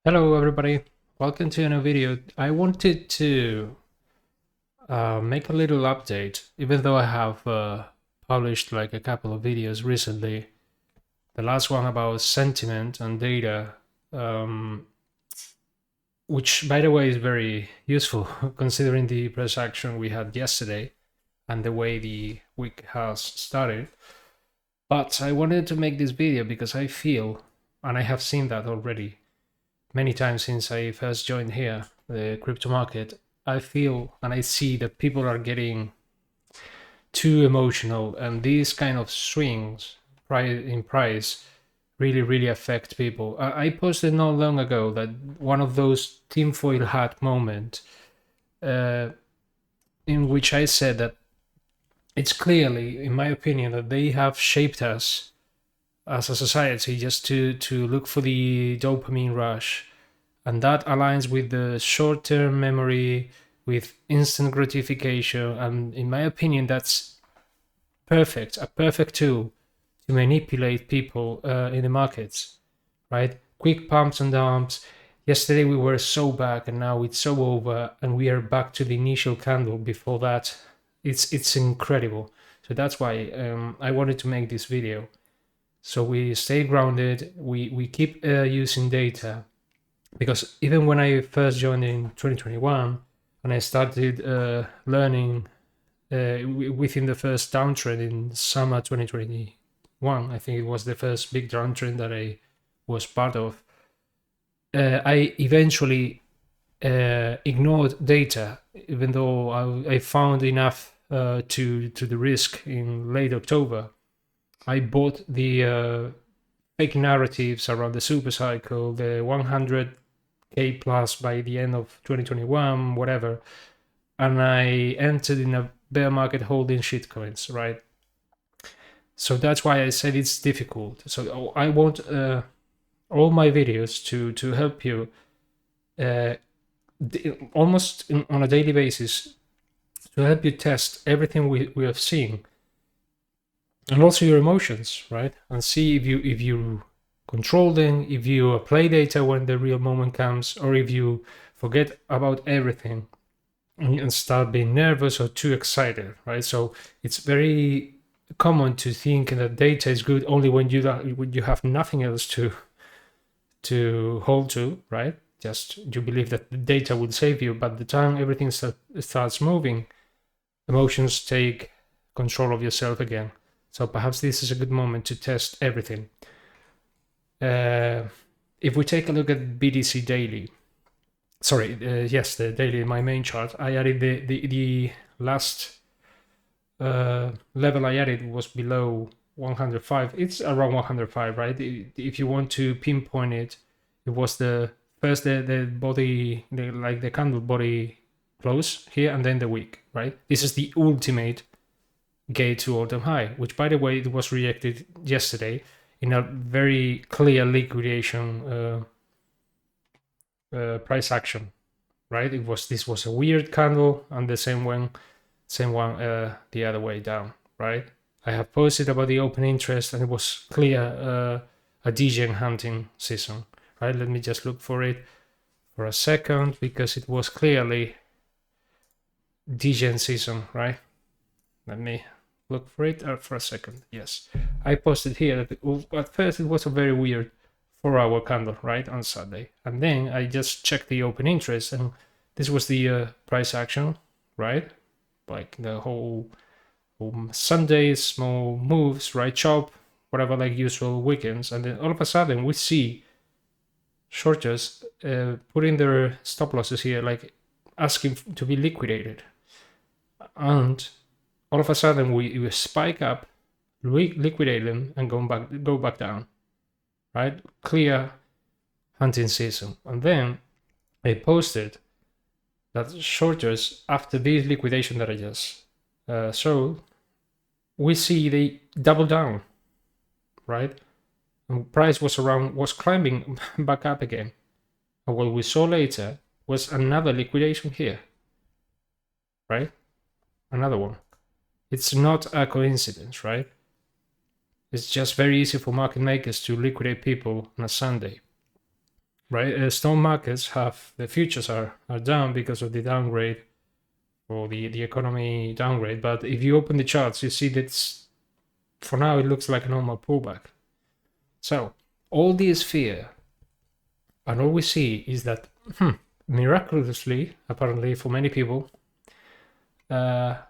Hello everybody, welcome to a new video. I wanted to make a little update, even though I have published like a couple of videos recently. The last one about sentiment and data, which by the way is very useful considering the press action we had yesterday and the way the week has started. But I wanted to make this video because I feel, and I have seen that already, many times since I first joined here, the crypto market, I feel and I see that people are getting too emotional, and these kind of swings in price really affect people. I posted not long ago that one of those tinfoil hat moment in which I said that it's clearly, in my opinion, that they have shaped us as a society just to look for the dopamine rush, and that aligns with the short-term memory, with instant gratification, and in my opinion that's a perfect tool to manipulate people in the markets, right? Quick pumps and dumps. Yesterday we were so back and now it's so over and we are back to the initial candle before that. It's incredible. So that's why I wanted to make this video. So we stay grounded, we keep using data, because even when I first joined in 2021 and I started learning within the first downtrend in summer 2021, I think it was the first big downtrend that I was part of, I eventually ignored data, even though I found enough to the risk in late October. I bought the fake narratives around the super cycle, the 100k plus by the end of 2021, whatever, and I entered in a bear market holding shitcoins, right? So that's why I said it's difficult. So I want all my videos to help you almost on a daily basis, to help you test everything we have seen, and also your emotions, right? And see if you control them, if you apply data when the real moment comes, or if you forget about everything and start being nervous or too excited, right? So it's very common to think that data is good only when you have nothing else to hold to, right? Just you believe that the data will save you, but the time everything starts moving, emotions take control of yourself again. So perhaps this is a good moment to test everything. If we take a look at BTC daily, yes, the daily, my main chart, I added the last level I added was below 105. It's around 105, right? If you want to pinpoint it, it was the first the body, like the candle body close here, and then the wick, right? This is the ultimate gate to all-time high, which by the way it was rejected yesterday in a very clear liquidation price action, right? This was a weird candle, and the same one the other way down, right? I have posted about the open interest, and it was clear a degen hunting season, right? Let me just look for it for a second, because it was clearly degen season, right? Let me look for it for a second. Yes, I posted here that at first it was a very weird 4-hour candle, right, on Sunday, and then I just checked the open interest, and this was the price action, right? Like the whole Sunday, small moves, right, chop, whatever, like usual weekends, and then all of a sudden we see shorters putting their stop losses here, like asking to be liquidated, and all of a sudden we spike up, liquidate them, and go back down, right? Clear hunting season. And then I posted that shorters, after this liquidation that I just showed, we see they double down, right? And price was climbing back up again. And what we saw later was another liquidation here, right? Another one. It's not a coincidence, right? It's just very easy for market makers to liquidate people on a Sunday. right? Stock markets have, the futures are down because of the downgrade, or the economy downgrade. But if you open the charts, you see that for now it looks like a normal pullback. So all this fear, and all we see is that miraculously, apparently for many people, BTC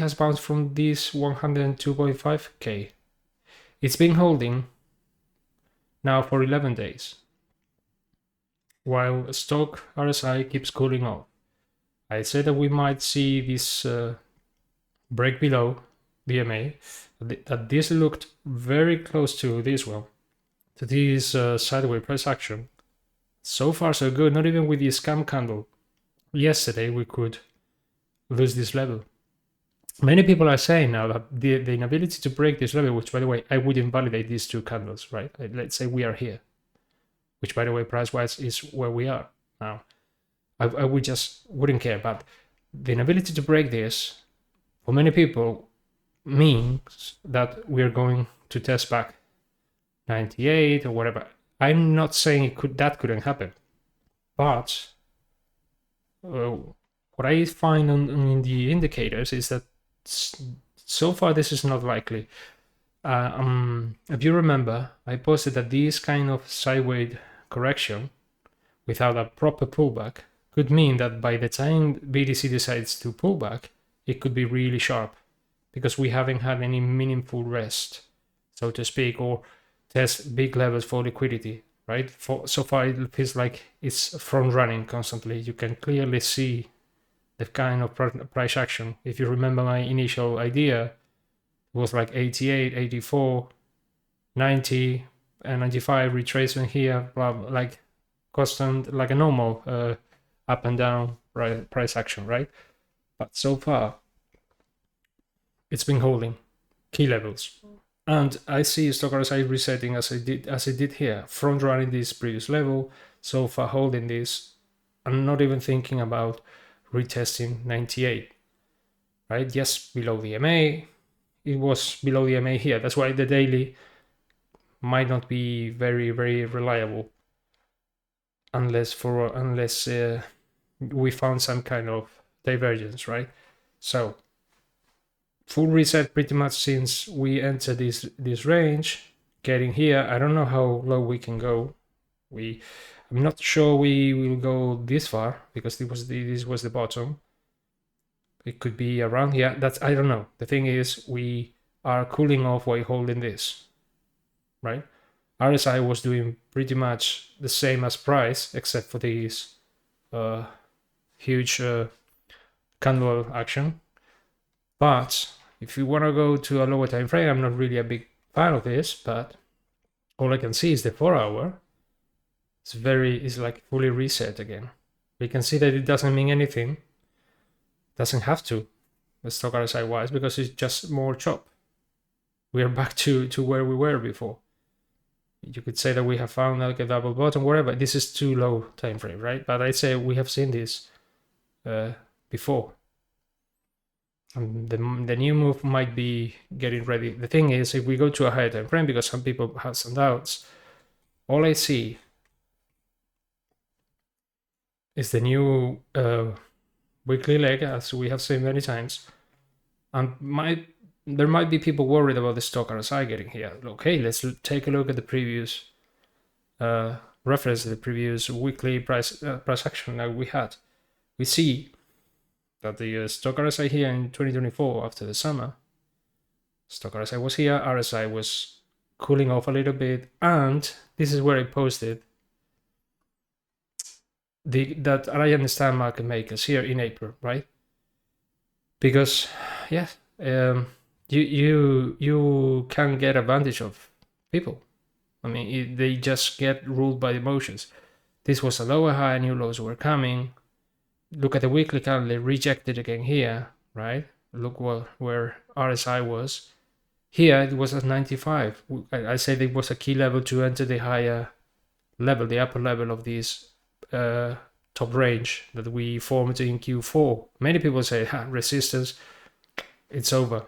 has bounced from this 102.5k. It's been holding now for 11 days, while stock RSI keeps cooling off. I said that we might see this break below the MA, that this looked very close to this one, to this sideways price action. So far so good. Not even with the scam candle yesterday we could lose this level. Many people are saying now that the inability to break this level, which by the way, I would invalidate these two candles, right? Let's say we are here, which by the way, price-wise is where we are now. I would just wouldn't care, but the inability to break this, for many people, means that we're going to test back 98 or whatever. I'm not saying that couldn't happen, but what I find in the indicators is that so far this is not likely. If you remember, I posted that this kind of sideways correction without a proper pullback could mean that by the time BTC decides to pull back, it could be really sharp, because we haven't had any meaningful rest, so to speak, or test big levels for liquidity, right? So far it feels like it's front running constantly. You can clearly see the kind of price action. If you remember my initial idea, it was like 88, 84, 90, and 95 retracement here, blah, like constant, like a normal up and down price action, right? But so far, it's been holding key levels. And I see stock RSI resetting as it did here, front running this previous level, so far holding this, and not even thinking about retesting 98, right? Yes, below the MA. It was below the MA here. That's why the daily might not be very, very reliable unless we found some kind of divergence, right? So full reset pretty much since we entered this range, getting here. I don't know how low we can go. I'm not sure we will go this far, because this was the bottom. It could be around here. I don't know. The thing is, we are cooling off while holding this, right? RSI was doing pretty much the same as price, except for this huge candle action. But if you want to go to a lower time frame, I'm not really a big fan of this, but all I can see is the 4-hour. It's like fully reset again. We can see that it doesn't mean anything. Doesn't have to, the stock RSI wise, because it's just more chop. We are back to where we were before. You could say that we have found like a double bottom, whatever. This is too low time frame, right? But I'd say we have seen this before. And the new move might be getting ready. The thing is, if we go to a higher time frame, because some people have some doubts, all I see is the new weekly leg, as we have seen many times. And there might be people worried about the stock RSI getting here. Okay, let's take a look at the previous reference, the previous weekly price action that we had. We see that the stock RSI here in 2024, after the summer, stock RSI was here, RSI was cooling off a little bit, and this is where I posted that I understand market makers here in April, right? Because yeah, you can get advantage of people. I mean, they just get ruled by emotions. This was a lower high, new lows were coming. Look at the weekly candle, rejected again here, right? Look where RSI was. Here it was at 95. I said it was a key level to enter the higher level, the upper level of this top range that we formed in Q4. Many people say, resistance, it's over.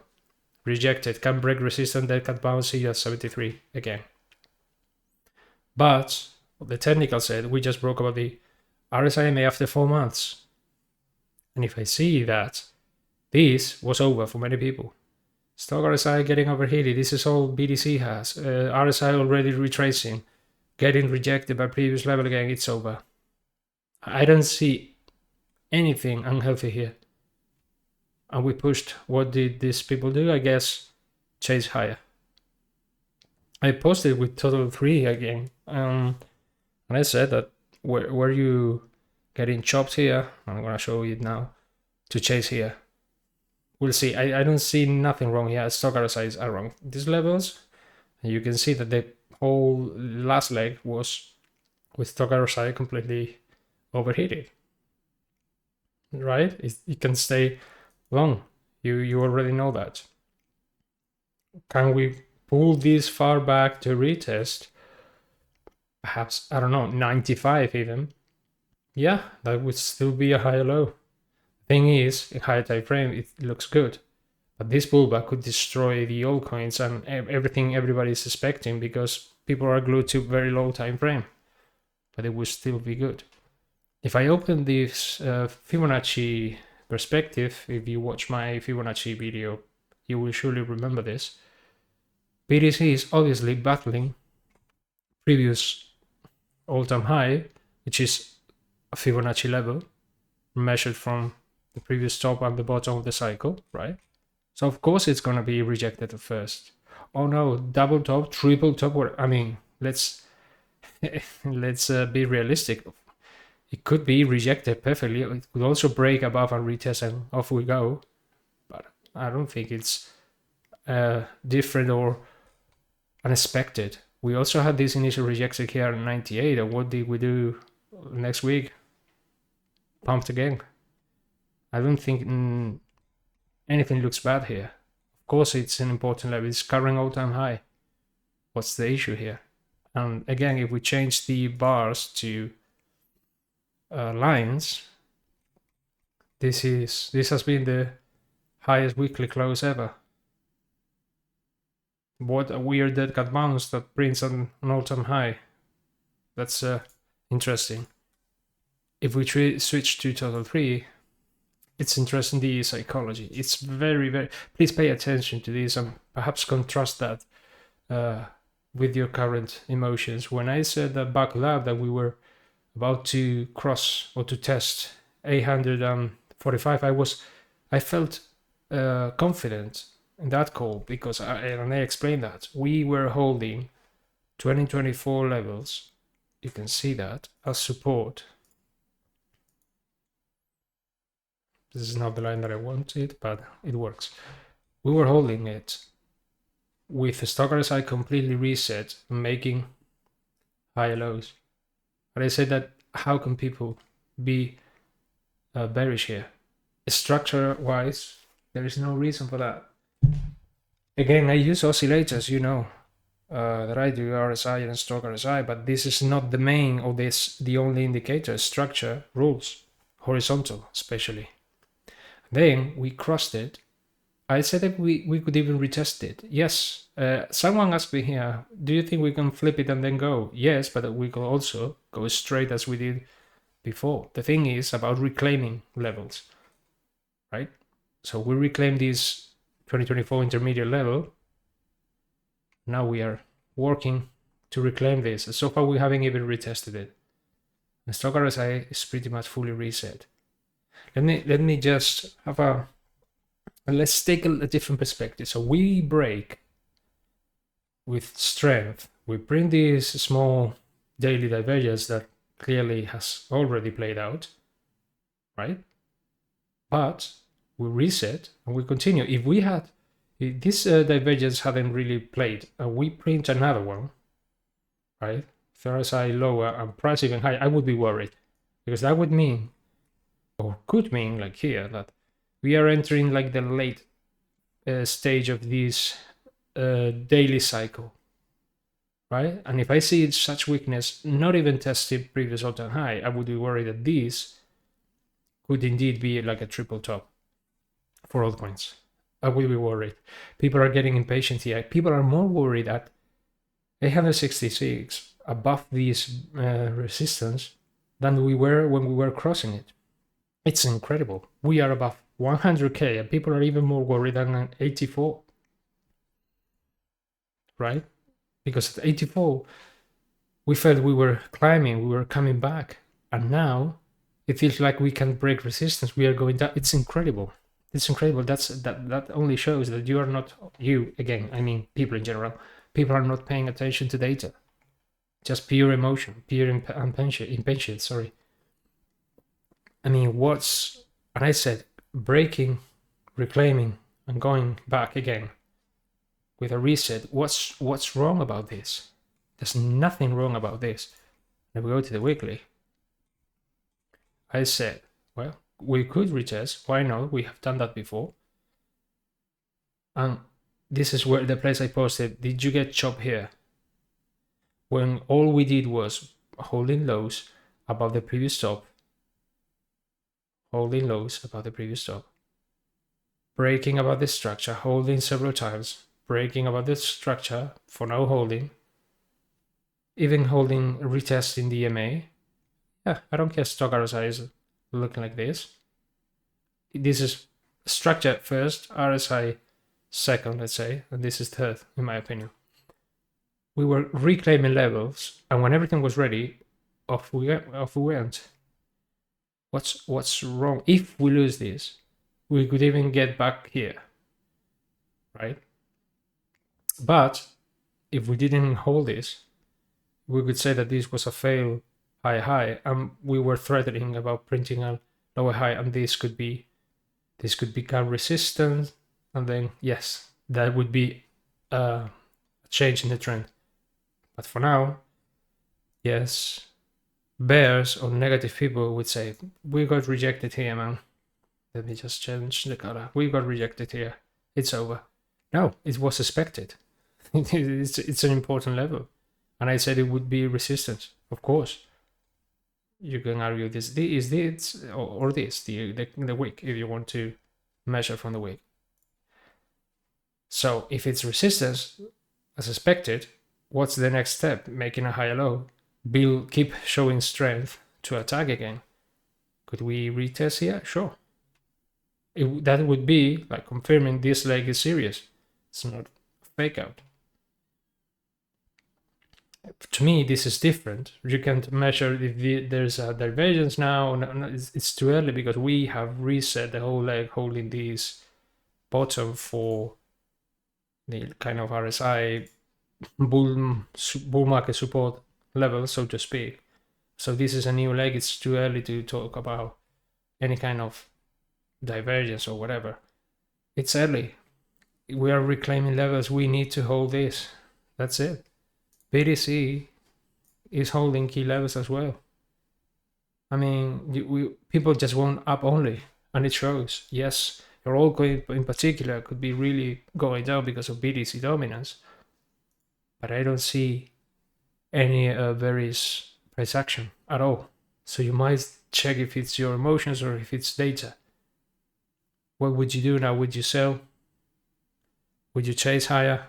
Rejected, can break resistance, then can bounce here at 73 again. But the technical said we just broke about the RSI after 4 months. And if I see that this was over for many people, stock RSI getting overheated, this is all BTC has, RSI already retracing, getting rejected by previous level again, it's over. I don't see anything unhealthy here. And we pushed. What did these people do? I guess chase higher. I posted with total 3 again. And I said that were you getting chopped here? I'm gonna show you now to chase here. We'll see. I don't see nothing wrong here. Stock RSIs are wrong. These levels, and you can see that the whole last leg was with stock RSI completely overheated. Right? It can stay long. You already know that. Can we pull this far back to retest? Perhaps, I don't know, 95 even. Yeah, that would still be a higher low. Thing is, in higher time frame, it looks good. But this pullback could destroy the altcoins and everything everybody's expecting because people are glued to very low time frame. But it would still be good. If I open this Fibonacci perspective, if you watch my Fibonacci video, you will surely remember this. BTC is obviously battling previous all-time high, which is a Fibonacci level measured from the previous top and the bottom of the cycle, right? So of course it's going to be rejected at first. Oh no, double top, triple top. I mean, let's be realistic. It could be rejected perfectly. It could also break above and retest and off we go. But I don't think it's different or unexpected. We also had this initial rejection here in 98. And what did we do next week? Pumped again. I don't think anything looks bad here. Of course, it's an important level. It's current all-time high. What's the issue here? And again, if we change the bars to lines, this has been the highest weekly close ever. What a weird dead cat bounce that prints an all-time high. That's interesting. If we switch to total 3, it's interesting, the psychology. It's very, very... Please pay attention to this and perhaps contrast that with your current emotions. When I said that back lab that we were about to cross or to test 845, I felt confident in that call because I explained that we were holding 2024 levels. You can see that as support. This is not the line that I wanted, but it works. We were holding it with the stock RSI completely reset, making higher lows. And I said that how can people be bearish here? Structure-wise, there is no reason for that. Again, I use oscillators, you know, that I do RSI and stock RSI, but this is not the main or the only indicator. Structure rules, horizontal especially. Then we crossed it. I said that we could even retest it. Yes. Someone asked me here, do you think we can flip it and then go? Yes, but we could also go straight as we did before. The thing is about reclaiming levels, right? So we reclaim this 2024 intermediate level. Now we are working to reclaim this. So far we haven't even retested it. The stock RSI is pretty much fully reset. Let me just have let's take a different perspective. So we break with strength. We bring this small daily divergence that clearly has already played out, right? But we reset and we continue. If this divergence hadn't really played and we print another one, right? RSI lower and price even higher, I would be worried because that would mean, or could mean like here, that we are entering like the late stage of this daily cycle, right? And if I see such weakness, not even testing previous all-time high, I would be worried that this could indeed be like a triple top for altcoins. I will be worried. People are getting impatient here. People are more worried at 866 above this resistance than we were when we were crossing it. It's incredible. We are above 100k, and people are even more worried than at 84, right? Because at 84, we felt we were climbing, we were coming back, and now it feels like we can break resistance. We are going down. It's incredible. It's incredible. That only shows that you are not, you again, I mean people in general, people are not paying attention to data. Just pure emotion, pure impatience, sorry. I mean, and I said, breaking, reclaiming, and going back again with a reset. What's wrong about this? There's nothing wrong about this. If we go to the weekly, I said, well, we could retest. Why not? We have done that before. And this is where the place I posted, did you get chopped here? When all we did was holding lows above the previous stop, holding lows above the previous stop, breaking above the structure, holding several times, breaking above the structure, for now holding, even holding, retesting the EMA. Yeah, I don't care stock RSI is looking like this. This is structure first, RSI second, let's say, and this is third, in my opinion. We were reclaiming levels, and when everything was ready, off we went. What's wrong? If we lose this, we could even get back here, right? But if we didn't hold this, we could say that this was a fail high, and we were threatening about printing a lower high, and this could become resistance, and then yes, that would be a change in the trend. But for now, yes, bears or negative people would say, we got rejected here, man. Let me just change the color. We got rejected here. It's over. No, it was expected. It's an important level. And I said it would be resistance, of course. You can argue this is this or this, the wick, if you want to measure from the wick. So if it's resistance, as expected, what's the next step? Making a higher low. Keep showing strength to attack again. Could we retest here? Sure. That would be like confirming this leg is serious. It's not a fake out. To me, this is different. You can't measure if there's a divergence now. No, it's too early because we have reset the whole leg holding this bottom for the kind of RSI bull market support level, so to speak. So this is a new leg. It's too early to talk about any kind of divergence or whatever. It's early. We are reclaiming levels. We need to hold this. That's it. BTC is holding key levels as well. I mean, people just want up only, and it shows. Yes, your altcoin in particular could be really going down because of BTC dominance, but I don't see any various price action at all. So you might check if it's your emotions or if it's data. What would you do now? Would you sell? Would you chase higher?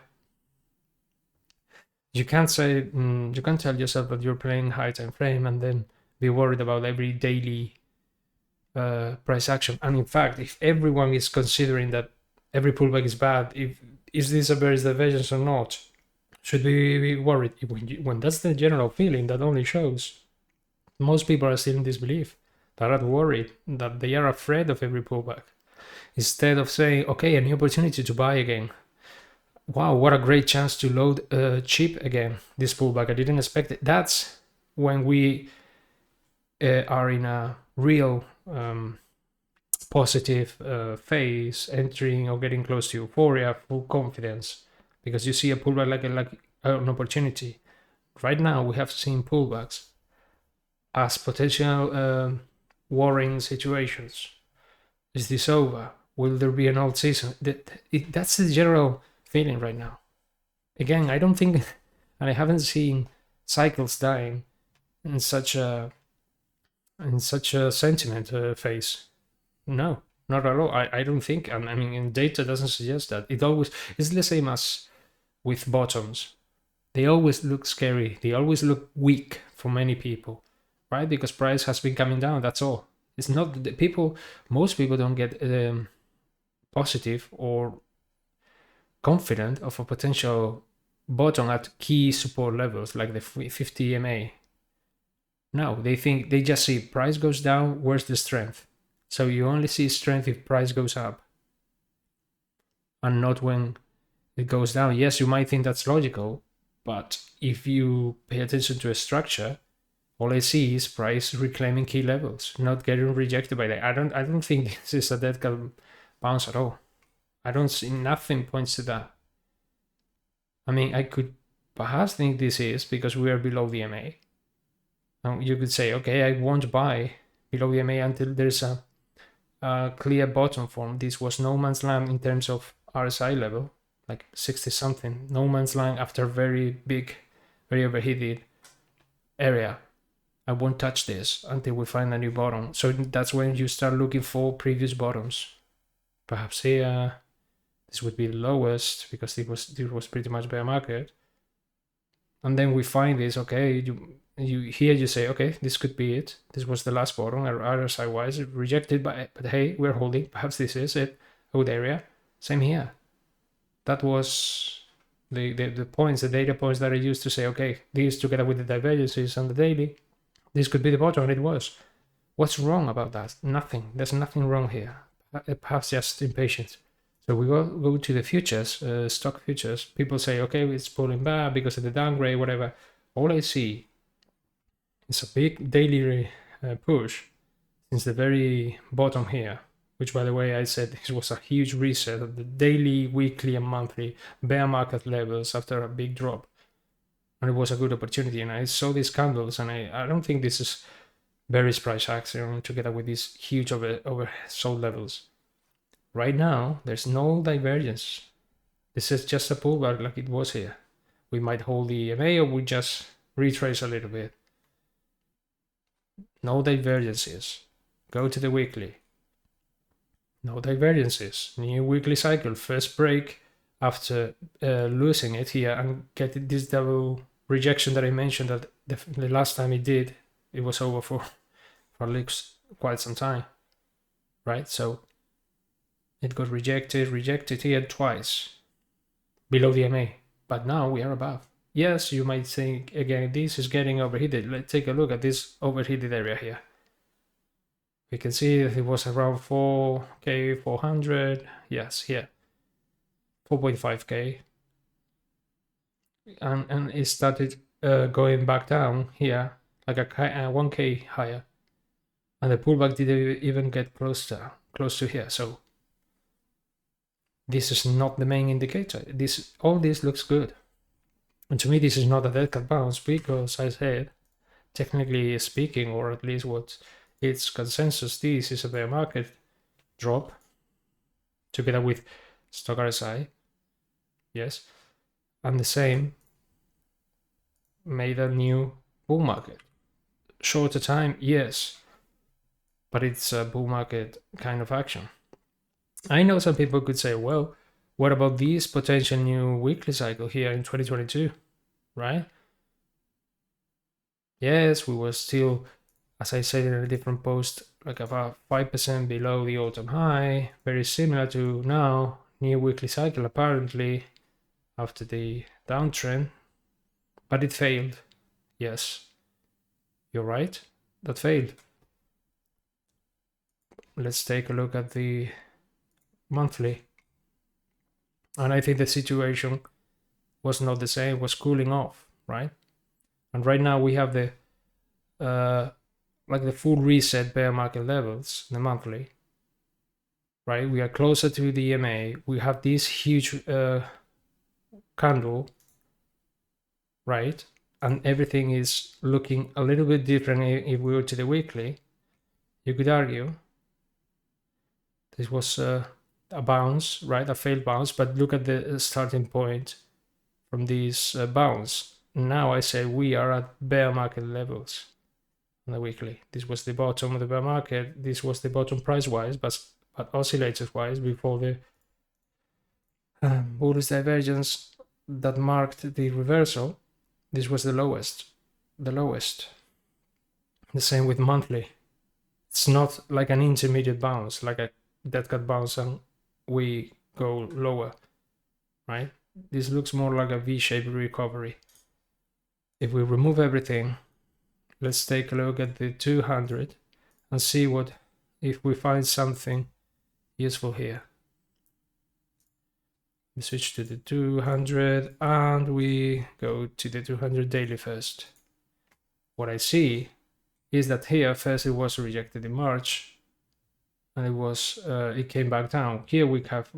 You can't say, you can't tell yourself that you're playing high time frame and then be worried about every daily price action. And in fact, if everyone is considering that every pullback is bad, is this a bearish divergence or not? Should we be worried? When that's the general feeling, that only shows most people are still in disbelief. They are worried, that they are afraid of every pullback. Instead of saying, okay, a new opportunity to buy again. Wow, what a great chance to load cheap again, this pullback. I didn't expect it. That's when we are in a real positive phase, entering or getting close to euphoria, full confidence, because you see a pullback like an opportunity. Right now, we have seen pullbacks as potential worrying situations. Is this over? Will there be an alt season? That's the general feeling right now. Again, I don't think, and I haven't seen cycles dying in such a sentiment phase. No, not at all. I don't think, and I mean, data doesn't suggest that. It's the same as with bottoms. they always look scary. They always look weak for many people, right? Because price has been coming down. That's all. It's not the people. Most people don't get positive or confident of a potential bottom at key support levels like the 50 EMA. No, they just see price goes down. Where's the strength? So you only see strength if price goes up, and not when it goes down. Yes, you might think that's logical, but if you pay attention to a structure, all I see is price reclaiming key levels, not getting rejected by that. I don't think this is a dead cat bounce at all. I don't see, nothing points to that. I mean, I could perhaps think this is because we are below the MA. And you could say, okay, I won't buy below the MA until there's a clear bottom form. This was no man's land in terms of RSI level, like 60 something. No man's land after very big, very overheated area. I won't touch this until we find a new bottom. So that's when you start looking for previous bottoms. Perhaps here, this would be the lowest because it was pretty much bear market. And then we find this, okay, you say, okay, this could be it. This was the last bottom, RSI wise, rejected, but hey, we're holding. Perhaps this is it. Good area. Same here. That was the points, the data points that I used to say, okay, these together with the divergences on the daily, this could be the bottom, and it was. What's wrong about that? Nothing. There's nothing wrong here. Perhaps just impatience. So we go to the futures, stock futures. People say, okay, it's pulling back because of the downgrade, whatever. All I see is a big daily push since the very bottom here, which, by the way, I said this was a huge reset of the daily, weekly, and monthly bear market levels after a big drop. And it was a good opportunity. And I saw these candles, and I don't think this is bearish price action together with these huge oversold levels. Right now, there's no divergence. This is just a pullback like it was here. We might hold the EMA or we just retrace a little bit. No divergences. Go to the weekly. No divergences. New weekly cycle. First break after losing it here and getting this double rejection that I mentioned that the last time it did, it was over for at least quite some time, right? So it got rejected here twice below the MA, but now we are above. Yes, you might think again, this is getting overheated. Let's take a look at this overheated area here. We can see that it was around 4K, 400. Yes, here, 4.5K. And it started going back down here, like a 1K higher. And the pullback didn't even get close to here. So this is not the main indicator. All this looks good. And to me, this is not a dead cat bounce because I said, technically speaking, or at least what its consensus, this is a bear market drop together with stock RSI. Yes. And the same made a new bull market. Shorter time, yes. But it's a bull market kind of action. I know some people could say, well, what about this potential new weekly cycle here in 2022, right? Yes, we were still, as I said in a different post, like about 5% below the all-time high, very similar to now, new weekly cycle apparently after the downtrend, but it failed. Yes, you're right, that failed. Let's take a look at the monthly. And I think the situation was not the same, was cooling off, right? And right now we have the like the full reset bear market levels, the monthly, right? We are closer to the EMA. We have this huge candle, right? And everything is looking a little bit different if we were to the weekly. You could argue this was a bounce, right? A failed bounce, but look at the starting point from this bounce. Now I say we are at bear market levels on the weekly. This was the bottom of the bear market. This was the bottom price-wise, but oscillators-wise before the bullish divergence that marked the reversal. This was the lowest. The same with monthly. It's not like an intermediate bounce, like a dead cat bounce and we go lower, right? This looks more like a V-shaped recovery. If we remove everything, let's take a look at the 200 and see what if we find something useful here. We switch to the 200 and we go to the 200 daily first. What I see is that here first it was rejected in March and it came back down. Here we have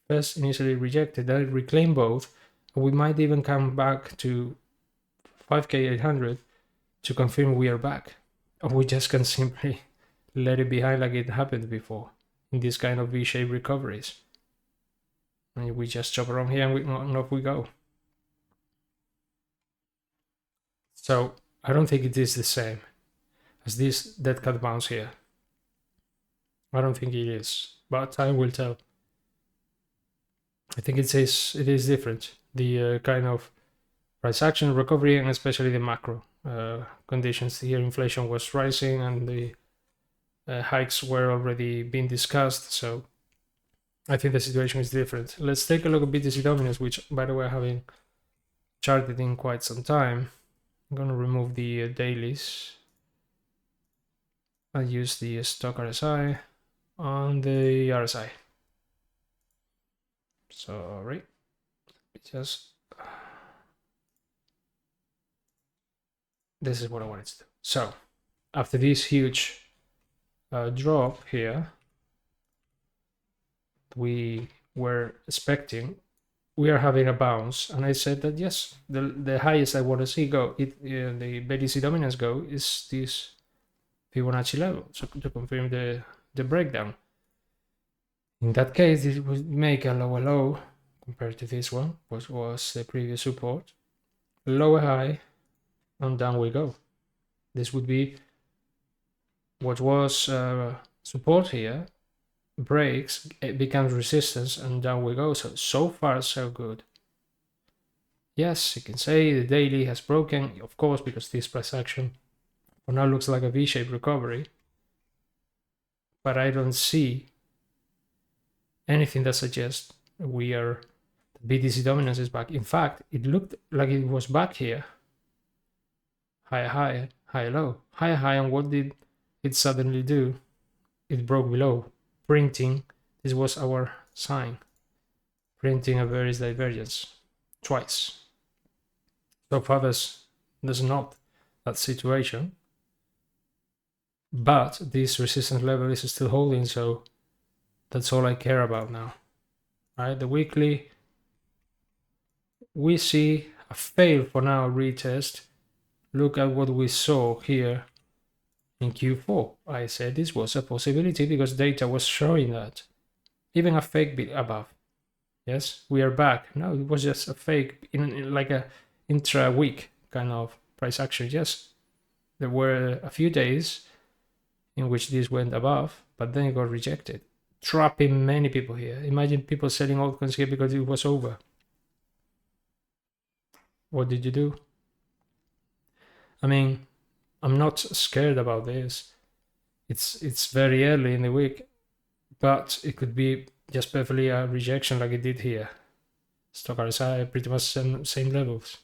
first initially rejected, then reclaim both, and we might even come back to 5k800 to confirm we are back. Or we just can simply let it behind like it happened before in this kind of V-shaped recoveries. And we just chop around here and off we go. So I don't think it is the same as this dead cat bounce here. I don't think it is, but time will tell. I think it is different. The kind of price action recovery and especially the macro conditions here. Inflation was rising and the hikes were already being discussed. So I think the situation is different. Let's take a look at BTC dominance, which by the way I haven't charted in quite some time. I'm going to remove the dailies. I'll use the stock RSI on the RSI. Sorry, just this is what I wanted to do. So after this huge drop here, we were expecting, we are having a bounce, and I said that yes, the highest I want to see go, the BTC dominance go is this Fibonacci level, so to confirm the breakdown. In that case, this would make a lower low compared to this one, which was the previous support, lower high, and down we go. This would be what was support here, breaks, it becomes resistance, and down we go. So far so good. Yes, you can say the daily has broken, of course, because this price action for now looks like a V-shaped recovery, but I don't see anything that suggests the BTC dominance is back. In fact, it looked like it was back here. High, low, high, and what did it suddenly do? It broke below, printing. This was our sign, printing a bearish divergence twice. So far, there's not that situation, but this resistance level is still holding, so that's all I care about now. Right, the weekly, we see a fail for now retest. Look at what we saw here in Q4. I said this was a possibility because data was showing that. Even a fake bit above. Yes, we are back. No, it was just a fake in like a intra-week kind of price action. Yes, there were a few days in which this went above, but then it got rejected, trapping many people here. Imagine people selling altcoins here because it was over. What did you do? I mean, I'm not scared about this. It's very early in the week, but it could be just perfectly a rejection like it did here. Stock RSI pretty much same levels.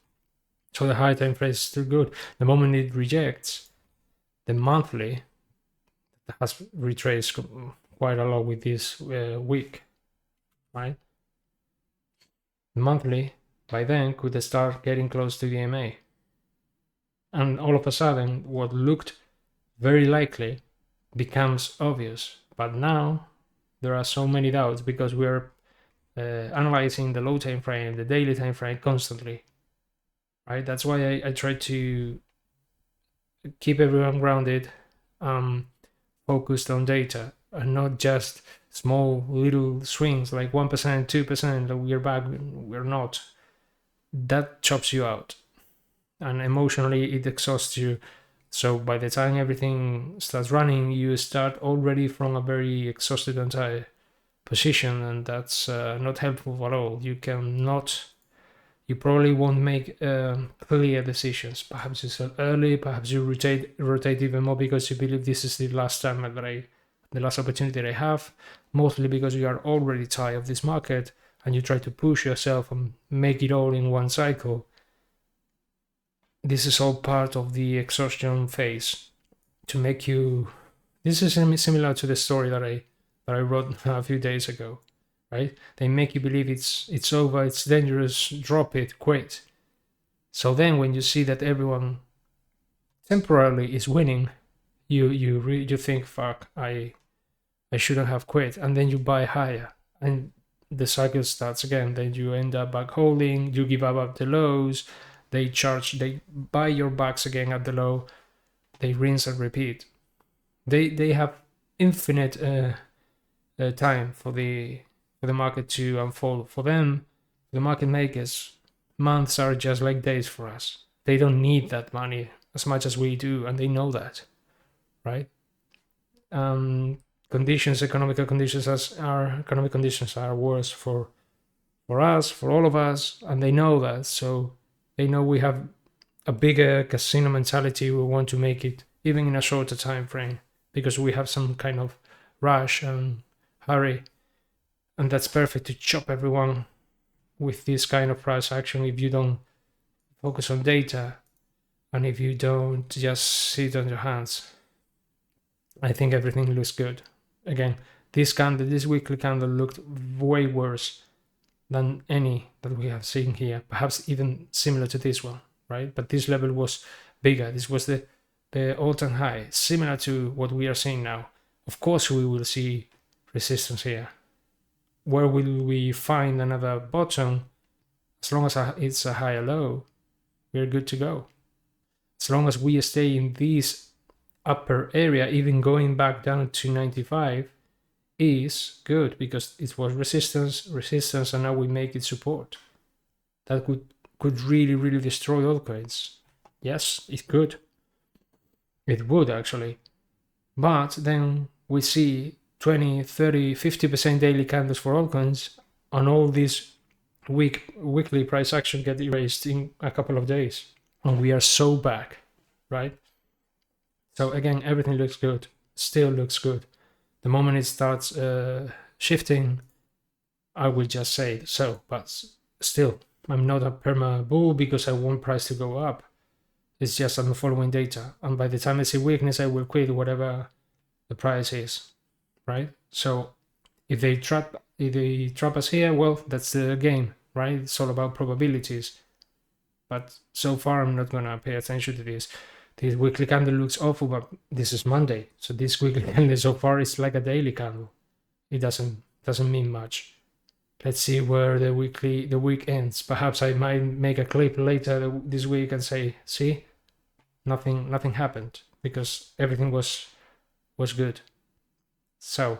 So the high time frame is still good. The moment it rejects, the monthly has retraced quite a lot with this week, right? The monthly by then could start getting close to the EMA. And all of a sudden, what looked very likely becomes obvious. But now there are so many doubts because we are analyzing the low time frame, the daily time frame constantly. Right? That's why I try to keep everyone grounded, focused on data, and not just small little swings like 1%, 2% that we're back. We're not. That chops you out. And emotionally it exhausts you. So by the time everything starts running, you start already from a very exhausted and tired position, and that's not helpful at all. You cannot you probably won't make clear decisions. Perhaps you sell early, perhaps you rotate even more because you believe this is the last time the last opportunity that I have, mostly because you are already tired of this market and you try to push yourself and make it all in one cycle. This is all part of the exhaustion phase to make you. This is similar to the story that I wrote a few days ago, right? They make you believe it's over, it's dangerous, drop it, quit. So then when you see that everyone temporarily is winning, you think, fuck, I shouldn't have quit, and then you buy higher, and the cycle starts again. Then you end up back holding, you give up the lows, they buy your backs again at the low, they rinse and repeat. They have infinite time for the market to unfold. For them, the market makers, months are just like days for us. They don't need that money as much as we do, and they know that, right? Economic conditions are worse for us, for all of us, and they know that. So they know we have a bigger casino mentality. We want to make it even in a shorter time frame because we have some kind of rush and hurry, and that's perfect to chop everyone with this kind of price action if you don't focus on data and if you don't just sit on your hands. I think everything looks good. Again, this weekly candle looked way worse than any that we have seen here, perhaps even similar to this one, right? But this level was bigger. This was the all-time high, similar to what we are seeing now. Of course, we will see resistance here. Where will we find another bottom? As long as it's a higher low, we're good to go. As long as we stay in this upper area, even going back down to 95 is good because it was resistance, and now we make it support. That could really destroy altcoins. Yes, it could. It would actually. But then we see 20, 30, 50% daily candles for altcoins, and all these weekly price action get erased in a couple of days. And we are so back, right? So again, everything looks good, still looks good. The moment it starts shifting, I will just say so, but still, I'm not a perma bull because I want price to go up. It's just I'm following data, and by the time I see weakness, I will quit whatever the price is, right? So if they trap us here, well, that's the game, right? It's all about probabilities. But so far, I'm not gonna pay attention to this. This weekly candle looks awful, but this is Monday, so this weekly candle so far is like a daily candle. It doesn't mean much. Let's see where the week ends. Perhaps I might make a clip later this week and say, see, nothing happened because everything was good. So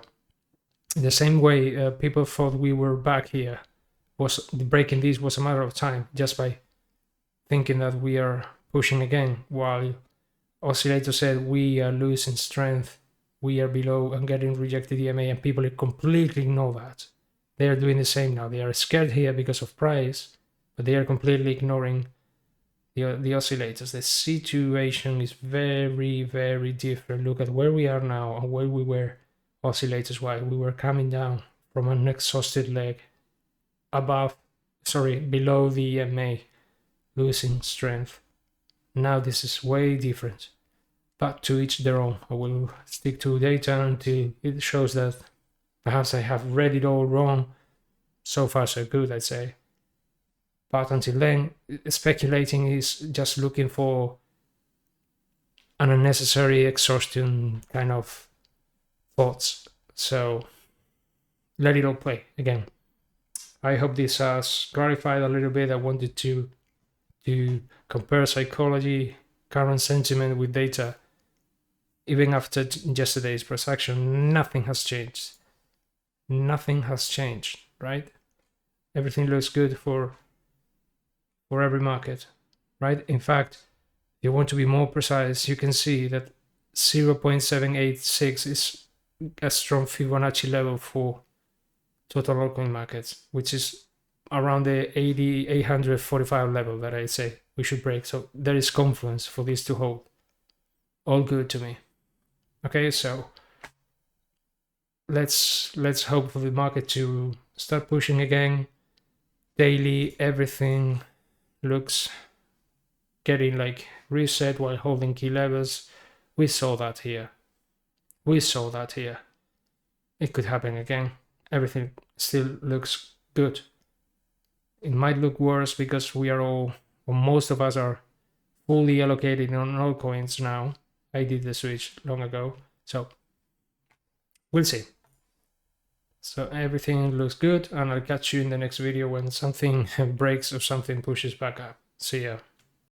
the same way people thought we were back here, was breaking this was a matter of time, just by thinking that we are pushing again, while Oscillator said we are losing strength, we are below and getting rejected EMA, and people completely ignore that. They are doing the same now. They are scared here because of price, but they are completely ignoring the oscillators. The situation is very different. Look at where we are now and where we were oscillators wise. We were coming down from an exhausted leg below the EMA, losing strength. Now this is way different, but to each their own. I will stick to data until it shows that perhaps I have read it all wrong. So far so good, I'd say. But until then, speculating is just looking for an unnecessary exhaustion kind of thoughts. So let it all play again. I hope this has clarified a little bit. I wanted to compare psychology, current sentiment with data. Even after yesterday's price action, nothing has changed. Nothing has changed, right? Everything looks good for every market, right? In fact, if you want to be more precise, you can see that 0.786 is a strong Fibonacci level for total altcoin markets, which is around the 845 level that I say we should break. So there is confluence for this to hold. All good to me. Okay, so let's hope for the market to start pushing again. Daily, everything looks getting like reset while holding key levels. We saw that here. It could happen again. Everything still looks good. It might look worse because we are all, or most of us are fully allocated on altcoins now. I did the switch long ago, so we'll see. So everything looks good, and I'll catch you in the next video when something breaks or something pushes back up. See ya.